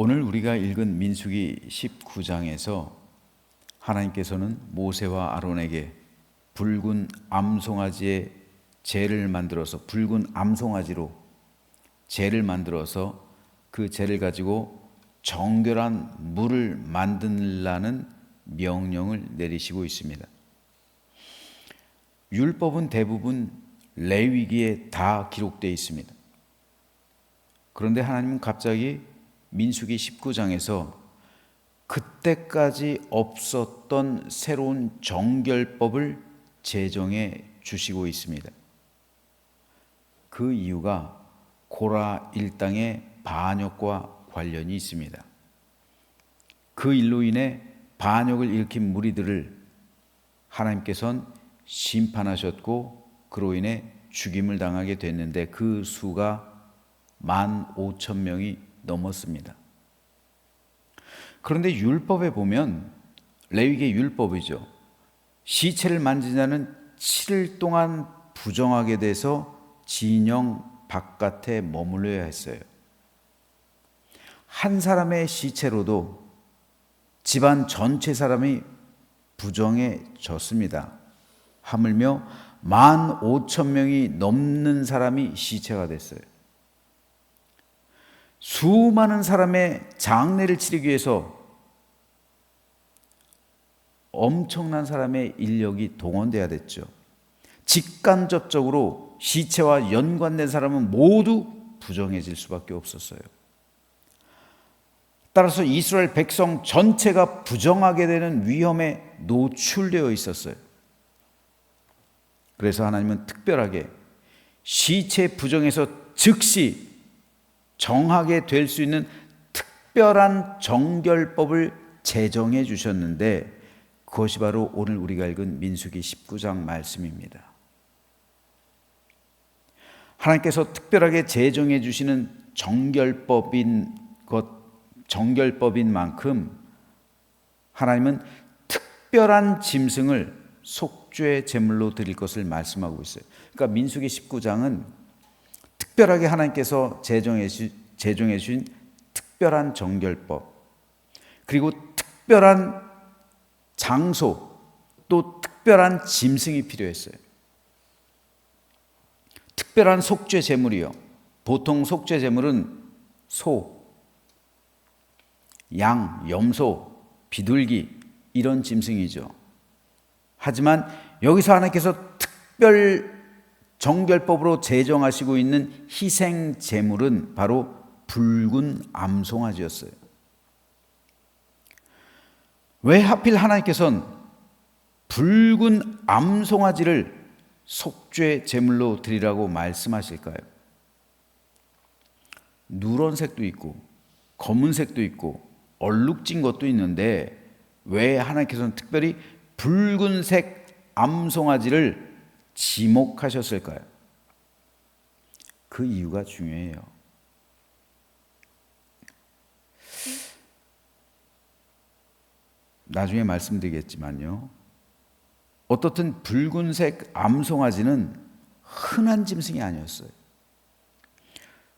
오늘 우리가 읽은 민수기 19장에서 하나님께서는 모세와 아론에게 붉은 암송아지의 재를 만들어서 붉은 암송아지로 재를 만들어서 그 재를 가지고 정결한 물을 만들라는 명령을 내리시고 있습니다. 율법은 대부분 레위기에 다 기록되어 있습니다. 그런데 하나님은 갑자기 민수기 19장에서 그때까지 없었던 새로운 정결법을 제정해 주시고 있습니다. 그 이유가 고라 일당의 반역과 관련이 있습니다. 그 일로 인해 반역을 일으킨 무리들을 하나님께서는 심판하셨고 그로 인해 죽임을 당하게 됐는데 그 수가 15,000명이 넘었습니다. 그런데 율법에 보면 레위기의 율법이죠. 시체를 만진 자는 7일 동안 부정하게 돼서 진영 바깥에 머물러야 했어요. 한 사람의 시체로도 집안 전체 사람이 부정해졌습니다. 하물며 15,000명이 넘는 사람이 시체가 됐어요. 수많은 사람의 장례를 치르기 위해서 엄청난 사람의 인력이 동원돼야 됐죠. 직간접적으로 시체와 연관된 사람은 모두 부정해질 수밖에 없었어요. 따라서 이스라엘 백성 전체가 부정하게 되는 위험에 노출되어 있었어요. 그래서 하나님은 특별하게 시체 부정에서 즉시 정하게 될 수 있는 특별한 정결법을 제정해 주셨는데 그것이 바로 오늘 우리가 읽은 민수기 19장 말씀입니다. 하나님께서 특별하게 제정해 주시는 정결법인 만큼 하나님은 특별한 짐승을 속죄 제물로 드릴 것을 말씀하고 있어요. 그러니까 민수기 19장은 특별하게 하나님께서 제정해 주신 특별한 정결법, 그리고 특별한 장소, 또 특별한 짐승이 필요했어요. 특별한 속죄 제물이요. 보통 속죄 제물은 소, 양, 염소, 비둘기 이런 짐승이죠. 하지만 여기서 하나님께서 특별 정결법으로 제정하시고 있는 희생 제물은 바로 붉은 암송아지였어요. 왜 하필 하나님께서는 붉은 암송아지를 속죄 제물로 드리라고 말씀하실까요? 누런색도 있고 검은색도 있고 얼룩진 것도 있는데 왜 하나님께서는 특별히 붉은색 암송아지를 지목하셨을까요? 그 이유가 중요해요. 나중에 말씀드리겠지만요. 어떻든 붉은색 암송아지는 흔한 짐승이 아니었어요.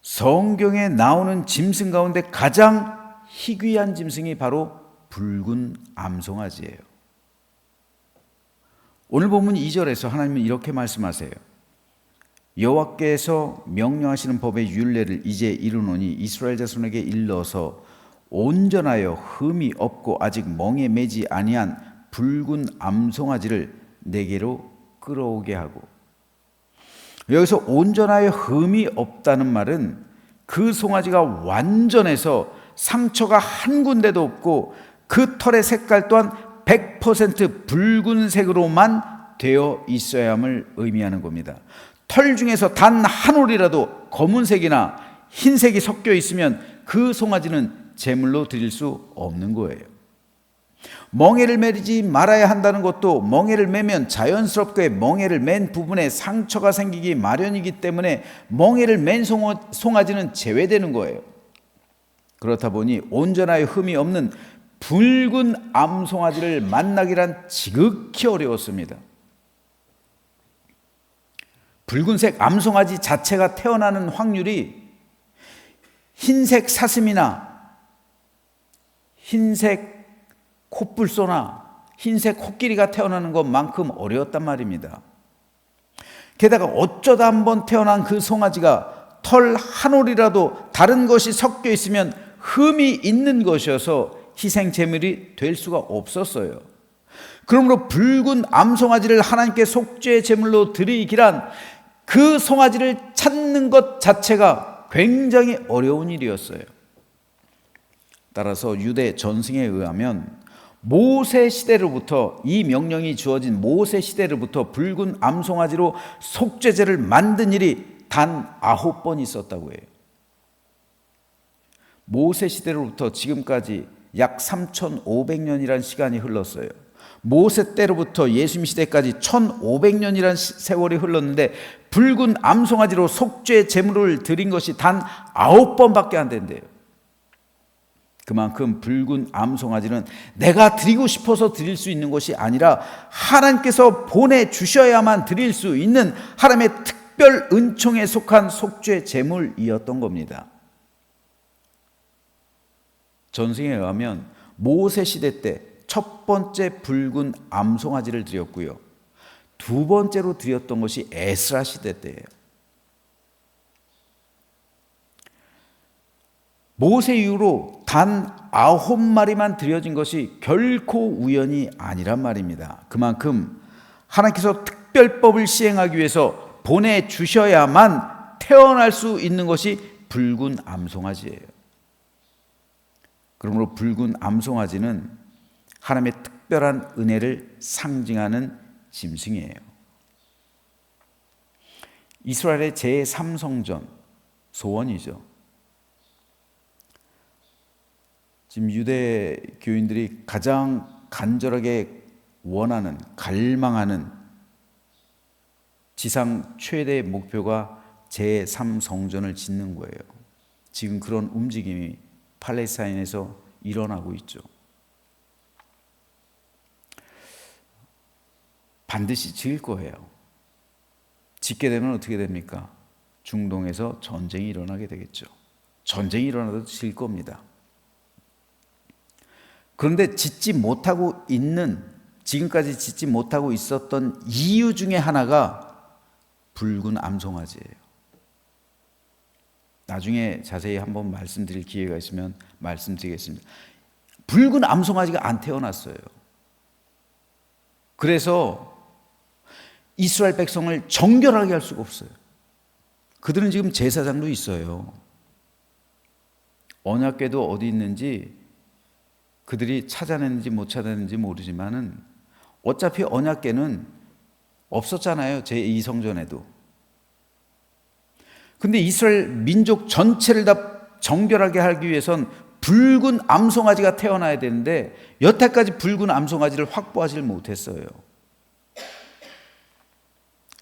성경에 나오는 짐승 가운데 가장 희귀한 짐승이 바로 붉은 암송아지예요. 오늘 본문 2절에서 하나님은 이렇게 말씀하세요. 여호와께서 명령하시는 법의 율례를 이제 이루노니 이스라엘 자손에게 일러서 온전하여 흠이 없고 아직 멍에 매지 아니한 붉은 암송아지를 내게로 끌어오게 하고, 여기서 온전하여 흠이 없다는 말은 그 송아지가 완전해서 상처가 한 군데도 없고 그 털의 색깔 또한 100% 붉은색으로만 되어 있어야 함을 의미하는 겁니다. 털 중에서 단 한 올이라도 검은색이나 흰색이 섞여 있으면 그 송아지는 제물로 드릴 수 없는 거예요. 멍에를 매지 말아야 한다는 것도 멍에를 매면 자연스럽게 멍에를 맨 부분에 상처가 생기기 마련이기 때문에 멍에를 맨 송아지는 제외되는 거예요. 그렇다 보니 온전하여 흠이 없는 붉은 암송아지를 만나기란 지극히 어려웠습니다. 붉은색 암송아지 자체가 태어나는 확률이 흰색 사슴이나 흰색 코뿔소나 흰색 코끼리가 태어나는 것만큼 어려웠단 말입니다. 게다가 어쩌다 한번 태어난 그 송아지가 털 한 올이라도 다른 것이 섞여 있으면 흠이 있는 것이어서 희생 제물이 될 수가 없었어요. 그러므로 붉은 암송아지를 하나님께 속죄 제물로 드리기란 그 송아지를 찾는 것 자체가 굉장히 어려운 일이었어요. 따라서 유대 전승에 의하면 모세 시대로부터, 이 명령이 주어진 모세 시대로부터 붉은 암송아지로 속죄제를 만든 일이 단 9번 있었다고 해요. 모세 시대로부터 지금까지 약 3,500년이라는 시간이 흘렀어요. 모세 때로부터 예수님 시대까지 1,500년이라는 세월이 흘렀는데 붉은 암송아지로 속죄 제물을 드린 것이 단 9번밖에 안 된대요. 그만큼 붉은 암송아지는 내가 드리고 싶어서 드릴 수 있는 것이 아니라 하나님께서 보내주셔야만 드릴 수 있는 하나님의 특별 은총에 속한 속죄 제물이었던 겁니다. 전승에 의하면 모세 시대 때 첫 번째 붉은 암송아지를 드렸고요. 두 번째로 드렸던 것이 에스라 시대 때예요. 모세 이후로 단 9마리만 드려진 것이 결코 우연이 아니란 말입니다. 그만큼 하나님께서 특별법을 시행하기 위해서 보내주셔야만 태어날 수 있는 것이 붉은 암송아지예요. 그러므로 붉은 암송아지는 하나님의 특별한 은혜를 상징하는 짐승이에요. 이스라엘의 제3성전, 소원이죠. 지금 유대교인들이 가장 간절하게 원하는, 갈망하는 지상 최대의 목표가 제3성전을 짓는 거예요. 지금 그런 움직임이 팔레스타인에서 일어나고 있죠. 반드시 지을 거예요. 짓게 되면 어떻게 됩니까? 중동에서 전쟁이 일어나게 되겠죠. 전쟁이 일어나도 질 겁니다. 그런데 짓지 못하고 있는, 지금까지 짓지 못하고 있었던 이유 중에 하나가 붉은 암송아지예요. 나중에 자세히 한번 말씀드릴 기회가 있으면 말씀드리겠습니다. 붉은 암송아지가 안 태어났어요. 그래서 이스라엘 백성을 정결하게 할 수가 없어요. 그들은 지금 제사장도 있어요. 언약궤도 어디 있는지 그들이 찾아냈는지 못 찾아냈는지 모르지만은 어차피 언약궤는 없었잖아요. 제2성전에도. 근데 이스라엘 민족 전체를 다 정결하게 하기 위해선 붉은 암송아지가 태어나야 되는데 여태까지 붉은 암송아지를 확보하지 못했어요.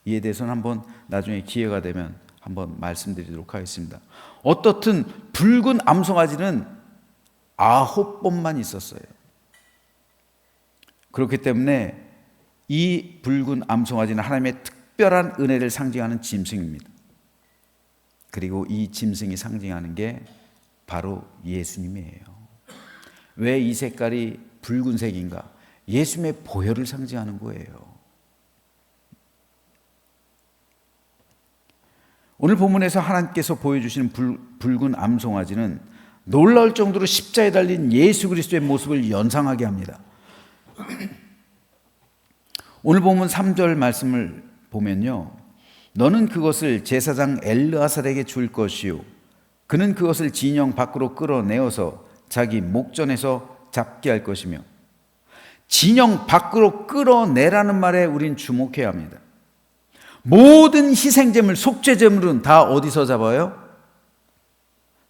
이에 대해서는 한번 나중에 기회가 되면 한번 말씀드리도록 하겠습니다. 어떻든 붉은 암송아지는 9번만 있었어요. 그렇기 때문에 이 붉은 암송아지는 하나님의 특별한 은혜를 상징하는 짐승입니다. 그리고 이 짐승이 상징하는 게 바로 예수님이에요. 왜 이 색깔이 붉은색인가? 예수님의 보혈을 상징하는 거예요. 오늘 본문에서 하나님께서 보여주시는 붉은 암송아지는 놀라울 정도로 십자에 달린 예수 그리스도의 모습을 연상하게 합니다. 오늘 본문 3절 말씀을 보면요, 너는 그것을 제사장 엘르아살에게 줄 것이요 그는 그것을 진영 밖으로 끌어내어서 자기 목전에서 잡게 할 것이며, 진영 밖으로 끌어내라는 말에 우린 주목해야 합니다. 모든 희생제물, 속죄제물은 다 어디서 잡아요?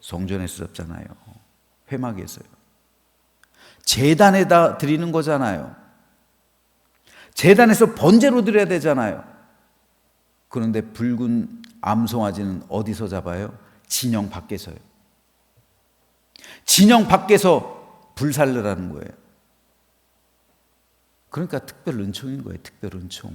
성전에서 잡잖아요. 회막에서요. 제단에다 드리는 거잖아요. 제단에서 번제로 드려야 되잖아요. 그런데 붉은 암송아지는 어디서 잡아요? 진영 밖에서요. 진영 밖에서 불살르라는 거예요. 그러니까 특별 은총인 거예요. 특별 은총.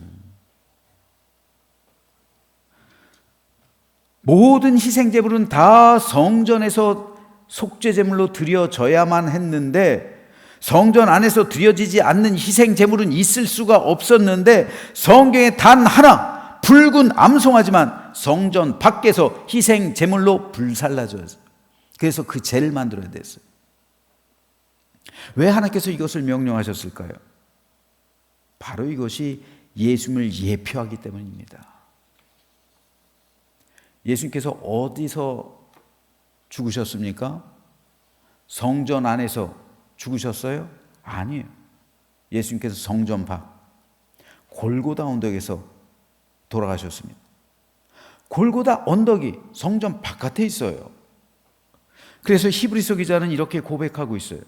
모든 희생제물은 다 성전에서 속죄제물로 드려져야만 했는데 성전 안에서 드려지지 않는 희생 제물은 있을 수가 없었는데 성경에 단 하나 붉은 암송아지만 성전 밖에서 희생 제물로 불살라져요. 그래서 그 제를 만들어야 됐어요. 왜 하나님께서 이것을 명령하셨을까요? 바로 이것이 예수님을 예표하기 때문입니다. 예수님께서 어디서 죽으셨습니까? 성전 안에서 죽으셨어요? 아니에요. 예수님께서 성전 밖 골고다 언덕에서 돌아가셨습니다. 골고다 언덕이 성전 바깥에 있어요. 그래서 히브리서 기자는 이렇게 고백하고 있어요.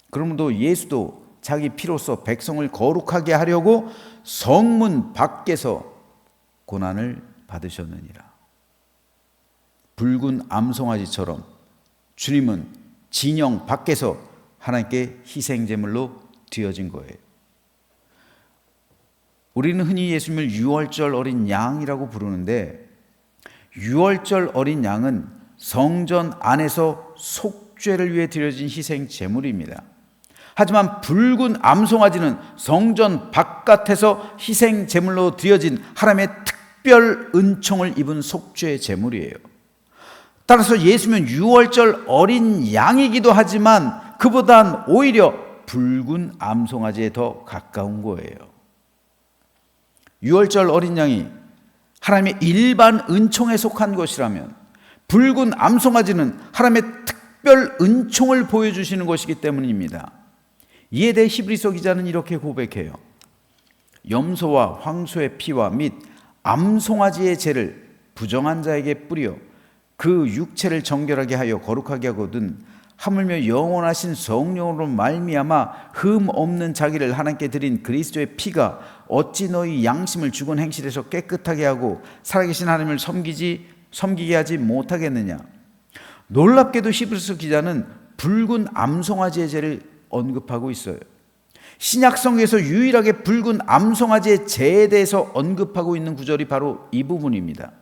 그러므로 예수도 자기 피로써 백성을 거룩하게 하려고 성문 밖에서 고난을 받으셨느니라. 붉은 암송아지처럼 주님은 진영 밖에서 하나님께 희생제물로 드려진 거예요. 우리는 흔히 예수님을 유월절 어린 양이라고 부르는데 유월절 어린 양은 성전 안에서 속죄를 위해 드려진 희생제물입니다. 하지만 붉은 암송아지는 성전 바깥에서 희생제물로 드려진 하나님의 특별 은총을 입은 속죄 제물이에요. 따라서 예수님은 유월절 어린 양이기도 하지만 그보단 오히려 붉은 암송아지에 더 가까운 거예요. 유월절 어린 양이 하나님의 일반 은총에 속한 것이라면 붉은 암송아지는 하나님의 특별 은총을 보여주시는 것이기 때문입니다. 이에 대해 히브리서 기자는 이렇게 고백해요. 염소와 황소의 피와 및 암송아지의 죄를 부정한 자에게 뿌려 그 육체를 정결하게 하여 거룩하게 하거든 하물며 영원하신 성령으로 말미암아 흠 없는 자기를 하나님께 드린 그리스도의 피가 어찌 너희 양심을 죽은 행실에서 깨끗하게 하고 살아계신 하나님을 섬기게 하지 못하겠느냐. 놀랍게도 히브리서 기자는 붉은 암송아지의 죄를 언급하고 있어요. 신약성경에서 유일하게 붉은 암송아지의 죄에 대해서 언급하고 있는 구절이 바로 이 부분입니다.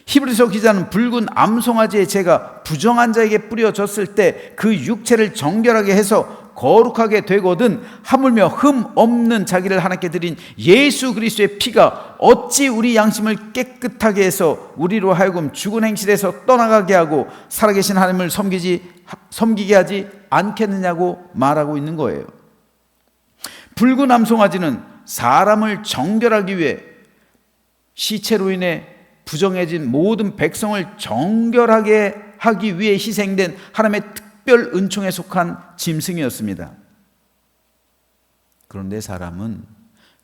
히브리서 기자는 붉은 암송아지의 죄가 부정한 자에게 뿌려졌을 때 그 육체를 정결하게 해서 거룩하게 되거든 하물며 흠 없는 자기를 하나님께 드린 예수 그리스도의 피가 어찌 우리 양심을 깨끗하게 해서 우리로 하여금 죽은 행실에서 떠나가게 하고 살아계신 하나님을 섬기게 하지 않겠느냐고 말하고 있는 거예요. 붉은 암송아지는 사람을 정결하기 위해 시체로 인해 부정해진 모든 백성을 정결하게 하기 위해 희생된 하나님의 특별 은총에 속한 짐승이었습니다. 그런데 사람은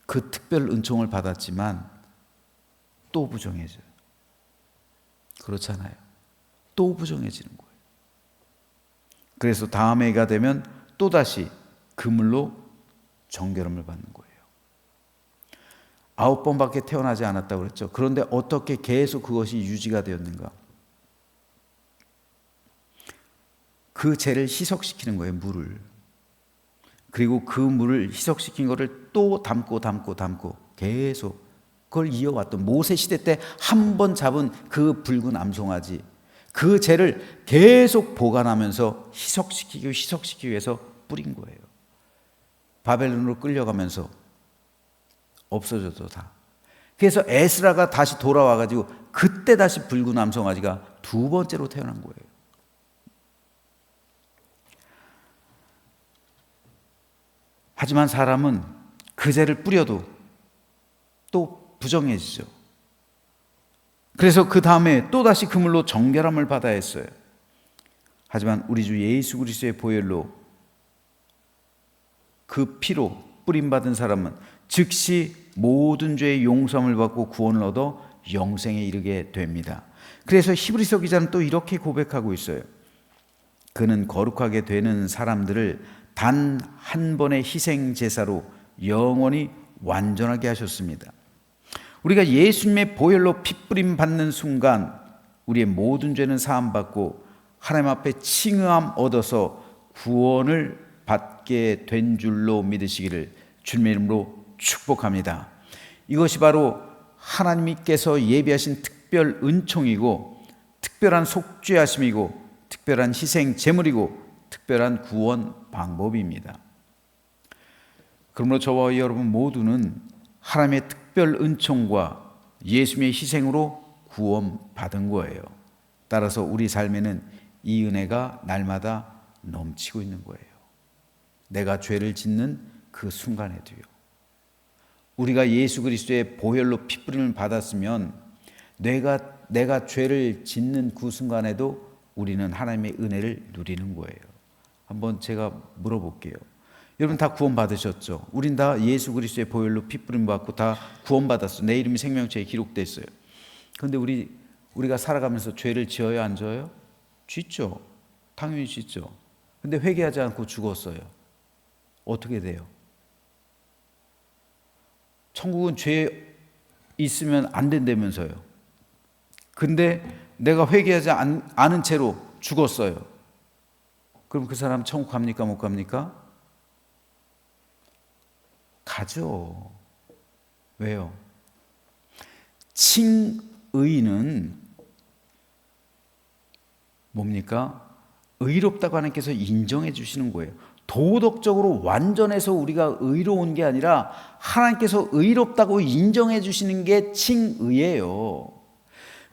그 특별 은총을 받았지만 또 부정해져요. 그렇잖아요. 또 부정해지는 거예요. 그래서 다음 해가 되면 또다시 그물로 정결함을 받는 거예요. 9번밖에 태어나지 않았다고 그랬죠. 그런데 어떻게 계속 그것이 유지가 되었는가? 그 죄를 희석시키는 거예요, 물을. 그리고 그 물을 희석시킨 거를 또 담고 계속 그걸 이어왔던 모세 시대 때 한 번 잡은 그 붉은 암송아지, 그 죄를 계속 보관하면서 희석시키기 위해서 뿌린 거예요. 바벨론으로 끌려가면서 없어져도 다. 그래서 에스라가 다시 돌아와가지고 그때 다시 붉은 암송아지가 두 번째로 태어난 거예요. 하지만 사람은 그 죄를 뿌려도 또 부정해지죠. 그래서 그 다음에 또다시 그물로 정결함을 받아야 했어요. 하지만 우리 주 예수 그리스도의 보혈로 그 피로 뿌림받은 사람은 즉시 모든 죄의 용서함을 받고 구원을 얻어 영생에 이르게 됩니다. 그래서 히브리서 기자는 또 이렇게 고백하고 있어요. 그는 거룩하게 되는 사람들을 단 한 번의 희생 제사로 영원히 완전하게 하셨습니다. 우리가 예수님의 보혈로 핏부림 받는 순간 우리의 모든 죄는 사함받고 하나님 앞에 칭의함 얻어서 구원을 받게 된 줄로 믿으시기를 주님의 이름으로 축복합니다. 이것이 바로 하나님께서 예비하신 특별 은총이고 특별한 속죄하심이고 특별한 희생 제물이고 특별한 구원 방법입니다. 그러므로 저와 여러분 모두는 하나님의 특별 은총과 예수님의 희생으로 구원받은 거예요. 따라서 우리 삶에는 이 은혜가 날마다 넘치고 있는 거예요. 내가 죄를 짓는 그 순간에도요. 우리가 예수 그리스도의 보혈로 핏부림을 받았으면 내가 죄를 짓는 그 순간에도 우리는 하나님의 은혜를 누리는 거예요. 한번 제가 물어볼게요. 여러분 다 구원받으셨죠? 우린 다 예수 그리스도의 보혈로 핏부림 받고 다 구원받았어. 내 이름이 생명책에 기록됐어요. 그런데 우리가 살아가면서 죄를 지어요, 안 지어요? 짓죠. 당연히 짓죠. 근데 회개하지 않고 죽었어요. 어떻게 돼요? 천국은 죄 있으면 안 된다면서요. 근데 내가 회개하지 않은 채로 죽었어요. 그럼 그 사람 천국 갑니까, 못 갑니까? 가죠. 왜요? 칭의는 뭡니까? 의롭다고 하나님께서 인정해 주시는 거예요. 도덕적으로 완전해서 우리가 의로운 게 아니라 하나님께서 의롭다고 인정해 주시는 게 칭의예요.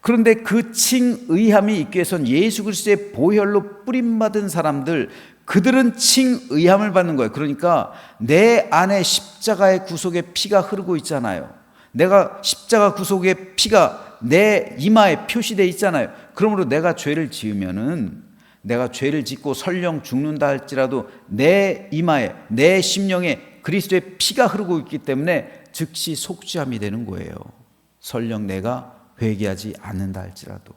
그런데 그 칭의함이 있기 위해서는 예수 그리스도의 보혈로 뿌림받은 사람들, 그들은 칭의함을 받는 거예요. 그러니까 내 안에 십자가의 구속의 피가 흐르고 있잖아요. 내가 십자가 구속의 피가 내 이마에 표시되어 있잖아요. 그러므로 내가 죄를 지으면은, 내가 죄를 짓고 설령 죽는다 할지라도 내 이마에, 내 심령에 그리스도의 피가 흐르고 있기 때문에 즉시 속죄함이 되는 거예요. 설령 내가 회개하지 않는다 할지라도.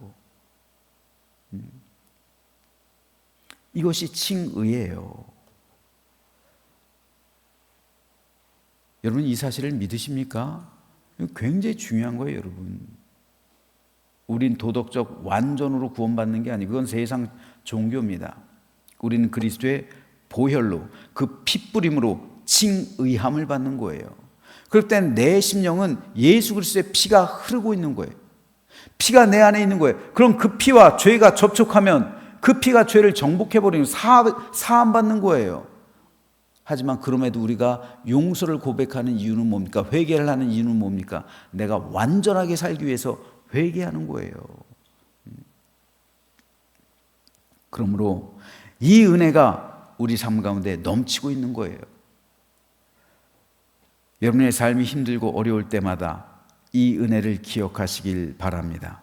이것이 칭의예요. 여러분 이 사실을 믿으십니까? 굉장히 중요한 거예요, 여러분. 우린 도덕적 완전으로 구원받는 게 아니고 그건 세상 종교입니다. 우리는 그리스도의 보혈로 그 핏부림으로 칭의함을 받는 거예요. 그럴 땐 내 심령은 예수 그리스도의 피가 흐르고 있는 거예요. 피가 내 안에 있는 거예요. 그럼 그 피와 죄가 접촉하면 그 피가 죄를 정복해버리는 사함 받는 거예요. 하지만 그럼에도 우리가 용서를 고백하는 이유는 뭡니까? 회개를 하는 이유는 뭡니까? 내가 완전하게 살기 위해서 회개하는 거예요. 그러므로 이 은혜가 우리 삶 가운데 넘치고 있는 거예요. 여러분의 삶이 힘들고 어려울 때마다 이 은혜를 기억하시길 바랍니다.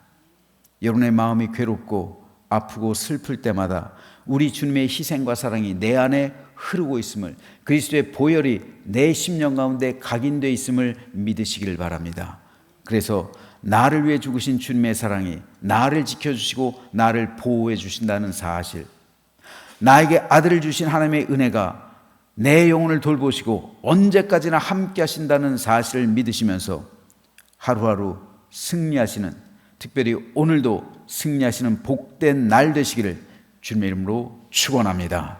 여러분의 마음이 괴롭고 아프고 슬플 때마다 우리 주님의 희생과 사랑이 내 안에 흐르고 있음을, 그리스도의 보혈이 내 심령 가운데 각인되어 있음을 믿으시길 바랍니다. 그래서 나를 위해 죽으신 주님의 사랑이 나를 지켜주시고 나를 보호해 주신다는 사실, 나에게 아들을 주신 하나님의 은혜가 내 영혼을 돌보시고 언제까지나 함께 하신다는 사실을 믿으시면서 하루하루 승리하시는, 특별히 오늘도 승리하시는 복된 날 되시기를 주님의 이름으로 축원합니다.